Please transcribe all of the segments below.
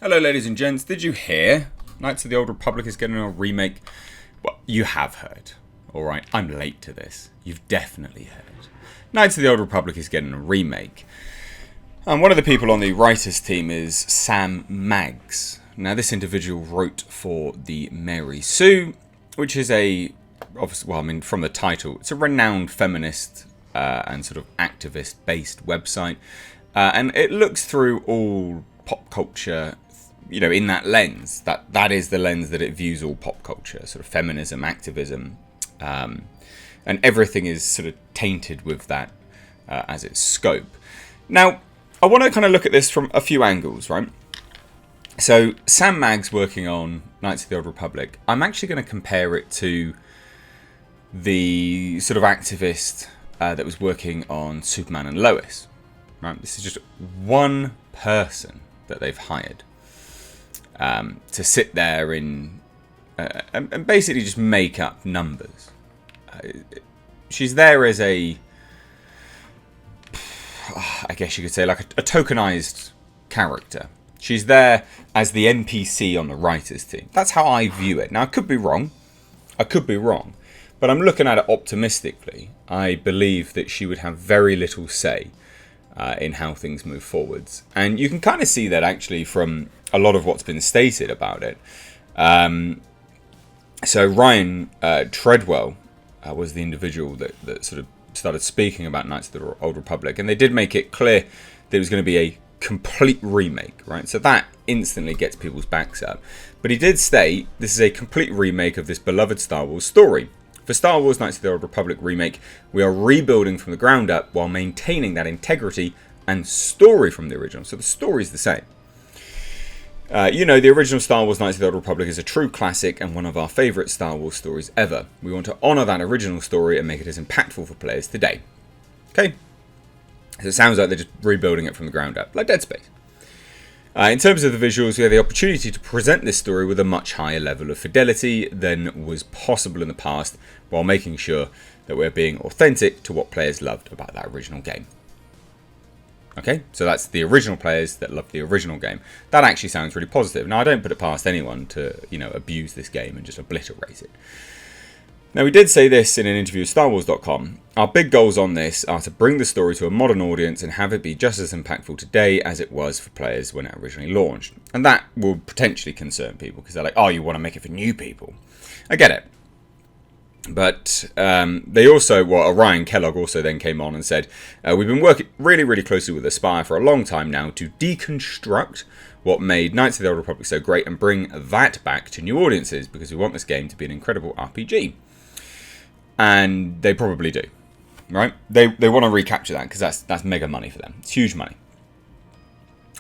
Hello ladies and gents, did you hear? Knights of the Old Republic is getting a remake. Well, you have heard. Alright, I'm late to this. You've definitely heard. Knights of the Old Republic is getting a remake. And one of the people on the writers team is Sam Maggs. Now this individual wrote for the Mary Sue, which is from the title, it's a renowned feminist and sort of activist based website. And it looks through all pop culture, in that lens. That is the lens that it views all pop culture, sort of feminism, activism, and everything is sort of tainted with that as its scope. Now, I want to kind of look at this from a few angles, right? So, Sam Maggs working on Knights of the Old Republic, I'm actually going to compare it to the sort of activist that was working on Superman and Lois. Right? This is just one person that they've hired to sit there and basically just make up numbers. She's there as I guess you could say, like a tokenized character. She's there as the NPC on the writers' team. That's how I view it. Now, I could be wrong. But I'm looking at it optimistically. I believe that she would have very little say in how things move forwards. And you can kind of see that actually from a lot of what's been stated about it. So Ryan Treadwell was the individual that sort of started speaking about Knights of the Old Republic. And they did make it clear that it was going to be a complete remake, right? So that instantly gets people's backs up. But he did state this is a complete remake of this beloved Star Wars story. For Star Wars Knights of the Old Republic Remake, we are rebuilding from the ground up while maintaining that integrity and story from the original. So the story is the same. The original Star Wars Knights of the Old Republic is a true classic and one of our favourite Star Wars stories ever. We want to honour that original story and make it as impactful for players today. Okay? So it sounds like they're just rebuilding it from the ground up, like Dead Space. In terms of the visuals, we have the opportunity to present this story with a much higher level of fidelity than was possible in the past, while making sure that we're being authentic to what players loved about that original game. Okay, so that's the original players that loved the original game. That actually sounds really positive. Now, I don't put it past anyone to, abuse this game and just obliterate it. Now, we did say this in an interview with StarWars.com. Our big goals on this are to bring the story to a modern audience and have it be just as impactful today as it was for players when it originally launched. And that will potentially concern people because they're like, oh, you want to make it for new people. I get it. But they also, Ryan Kellogg also then came on and said, we've been working really, really closely with Aspyr for a long time now to deconstruct what made Knights of the Old Republic so great and bring that back to new audiences because we want this game to be an incredible RPG. And they probably do, right? They want to recapture that because that's mega money for them. It's huge money.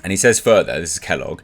And he says further, this is Kellogg,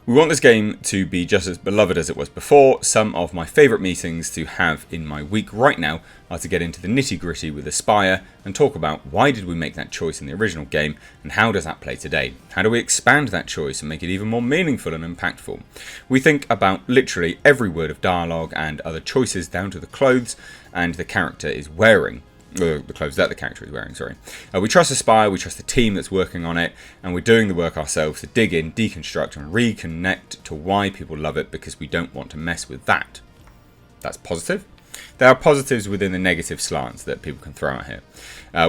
we want this game to be just as beloved as it was before. Some of my favourite meetings to have in my week right now are to get into the nitty gritty with Aspyr and talk about why did we make that choice in the original game and how does that play today? How do we expand that choice and make it even more meaningful and impactful? We think about literally every word of dialogue and other choices down to the clothes and the character is wearing. The clothes that the character is wearing, sorry. We trust Aspyr, we trust the team that's working on it, and we're doing the work ourselves to dig in, deconstruct, and reconnect to why people love it because we don't want to mess with that. That's positive. There are positives within the negative slants that people can throw out here.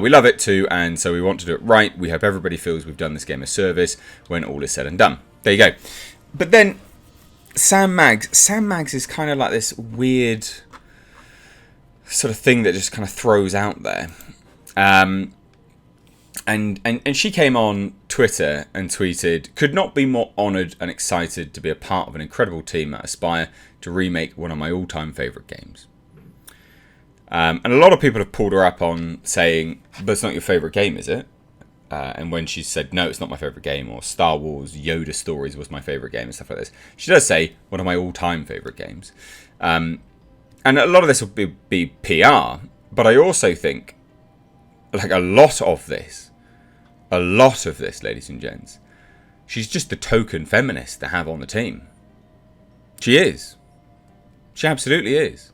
We love it too, and so we want to do it right. We hope everybody feels we've done this game a service when all is said and done. There you go. But then, Sam Maggs is kind of like this weird sort of thing that just kind of throws out there. And she came on Twitter and tweeted, could not be more honoured and excited to be a part of an incredible team at Aspyr to remake one of my all-time favourite games. And a lot of people have pulled her up on saying, but it's not your favourite game, is it? And when she said, no, it's not my favourite game, or Star Wars Yoda Stories was my favourite game and stuff like this, she does say one of my all-time favourite games. And a lot of this will be PR, but I also think, like a lot of this, ladies and gents, she's just the token feminist to have on the team. She is. She absolutely is.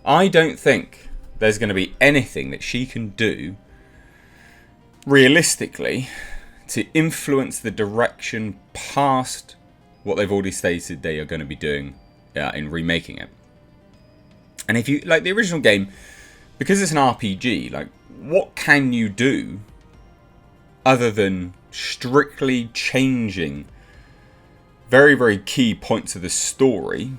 I don't think there's going to be anything that she can do, realistically, to influence the direction past what they've already stated they are going to be doing in remaking it. And if you like the original game, because it's an RPG, like, what can you do other than strictly changing very, very key points of the story,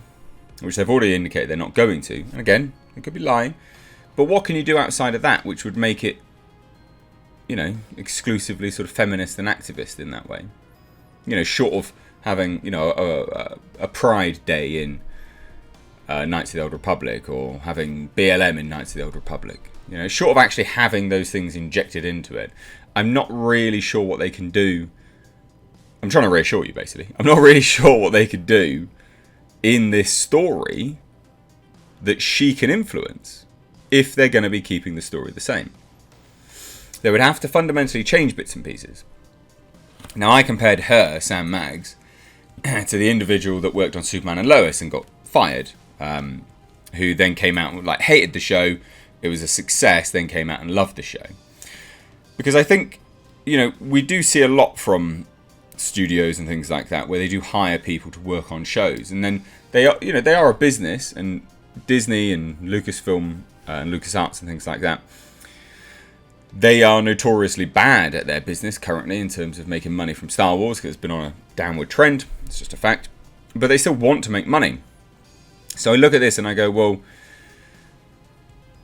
which they've already indicated they're not going to. And again, they could be lying. But what can you do outside of that which would make it, you know, exclusively sort of feminist and activist in that way? You know, short of having, you know, a Pride Day in Knights of the Old Republic, or having BLM in Knights of the Old Republic. You know, short of actually having those things injected into it, I'm not really sure what they can do. I'm trying to reassure you, basically. I'm not really sure what they could do in this story that she can influence if they're going to be keeping the story the same. They would have to fundamentally change bits and pieces. Now, I compared her, Sam Maggs, to the individual that worked on Superman and Lois and got fired, who then came out and like hated the show. It was a success, then came out and loved the show. Because I think, you know, we do see a lot from studios and things like that where they do hire people to work on shows, and then they are, you know, they are a business, and Disney and Lucasfilm and LucasArts and things like that, they are notoriously bad at their business currently in terms of making money from Star Wars, because it's been on a downward trend. It's just a fact. But they still want to make money. So I look at this and I go, well,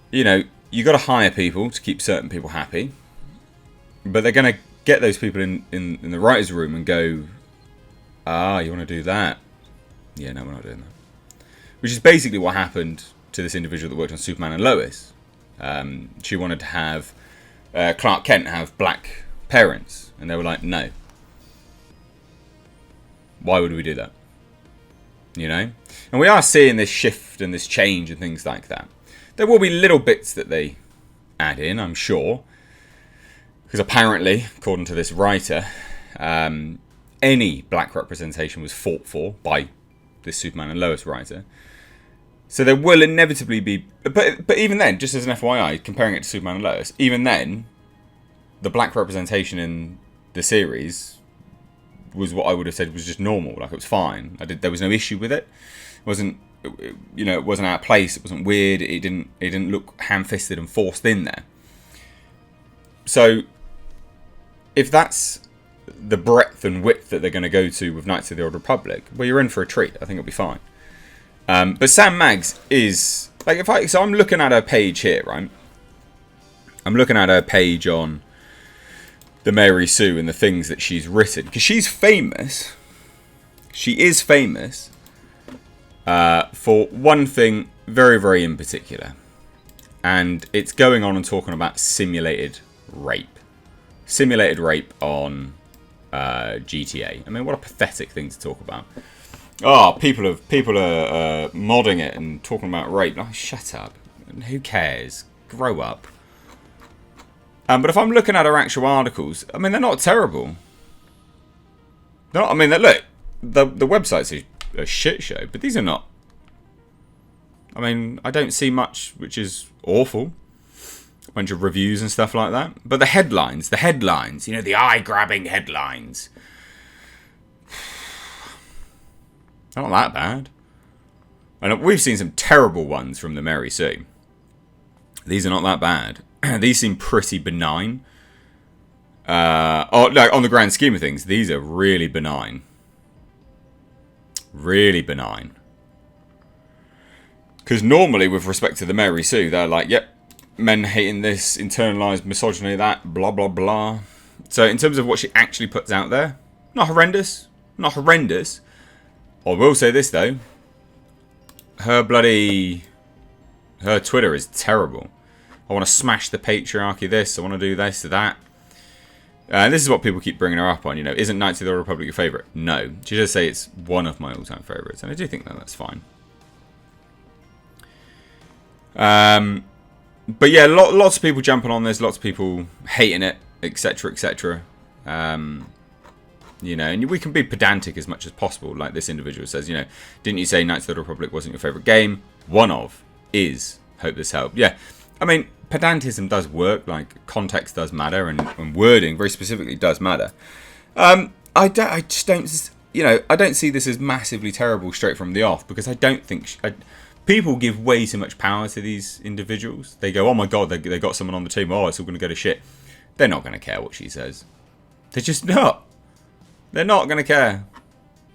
you know, you got to hire people to keep certain people happy, but they're going to get those people in the writer's room and go, you want to do that? Yeah, no, we're not doing that. Which is basically what happened to this individual that worked on Superman and Lois. She wanted to have Clark Kent have black parents, and they were like, no. Why would we do that? You know? And we are seeing this shift and this change and things like that. There will be little bits that they add in, I'm sure. Because apparently, according to this writer, any black representation was fought for by this Superman and Lois writer. So there will inevitably be... But even then, just as an FYI, comparing it to Superman and Lois, even then, the black representation in the series was what I would have said was just normal. Like, it was fine. There was no issue with it. It wasn't, you know, it wasn't out of place. It wasn't weird. It didn't look ham-fisted and forced in there. So, if that's the breadth and width that they're going to go to with Knights of the Old Republic, well, you're in for a treat. I think it'll be fine. But Sam Maggs is like, so I'm looking at her page here, right? I'm looking at her page on the Mary Sue and the things that she's written, because she's famous. She is famous for one thing very, very in particular, and it's going on and talking about simulated rape on GTA. I mean, what a pathetic thing to talk about. Oh, people are modding it and talking about rape. Oh, shut up. Who cares? Grow up. But if I'm looking at her actual articles, I mean, they're not terrible. They're not, I mean, look, the website's a shit show, but these are not. I mean, I don't see much which is awful. A bunch of reviews and stuff like that. But the headlines, you know, the eye-grabbing headlines. They're not that bad. And we've seen some terrible ones from the Mary Sue. These are not that bad. These seem pretty benign. On the grand scheme of things, these are really benign. Really benign. Because normally, with respect to the Mary Sue, they're like, yep, men hating this, internalized misogyny, that, blah, blah, blah. So in terms of what she actually puts out there, not horrendous. Not horrendous. I will say this, though. Her Twitter is terrible. I want to smash the patriarchy this. I want to do this to that. And this is what people keep bringing her up on. You know, isn't Knights of the Old Republic your favourite? No. She does say it's one of my all-time favourites. And I do think that that's fine. But yeah, lots of people jumping on this. Lots of people hating it, etc., etc. You know, and we can be pedantic as much as possible. Like this individual says, you know, didn't you say Knights of the Republic wasn't your favourite game? One of is. Hope this helped. Yeah. I mean, pedantism does work. Like, context does matter. And wording, very specifically, does matter. I just don't... you know, I don't see this as massively terrible straight from the off, because I don't think... people give way too much power to these individuals. They go, oh my god, they got someone on the team, oh, it's all going to go to shit. They're not going to care what she says. They're just not. They're not going to care.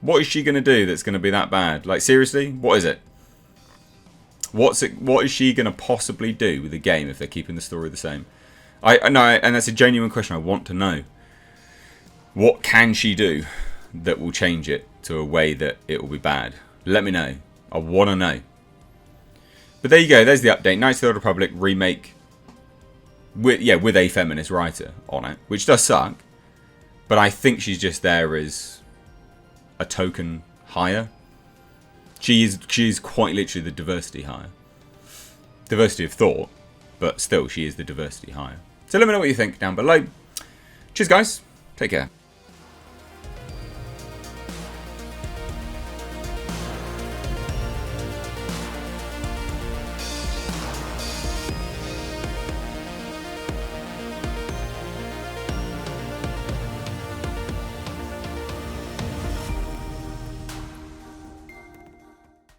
What is she going to do that's going to be that bad? Like, seriously? What is it? What is she going to possibly do with the game if they're keeping the story the same? I know, and that's a genuine question I want to know. What can she do that will change it to a way that it will be bad? Let me know. I want to know. But there you go. There's the update. Knights of the Old Republic remake. With a feminist writer on it, which does suck. But I think she's just there as a token hire. She is quite literally the diversity hire. Diversity of thought, but still she is the diversity hire. So let me know what you think down below. Cheers guys. Take care.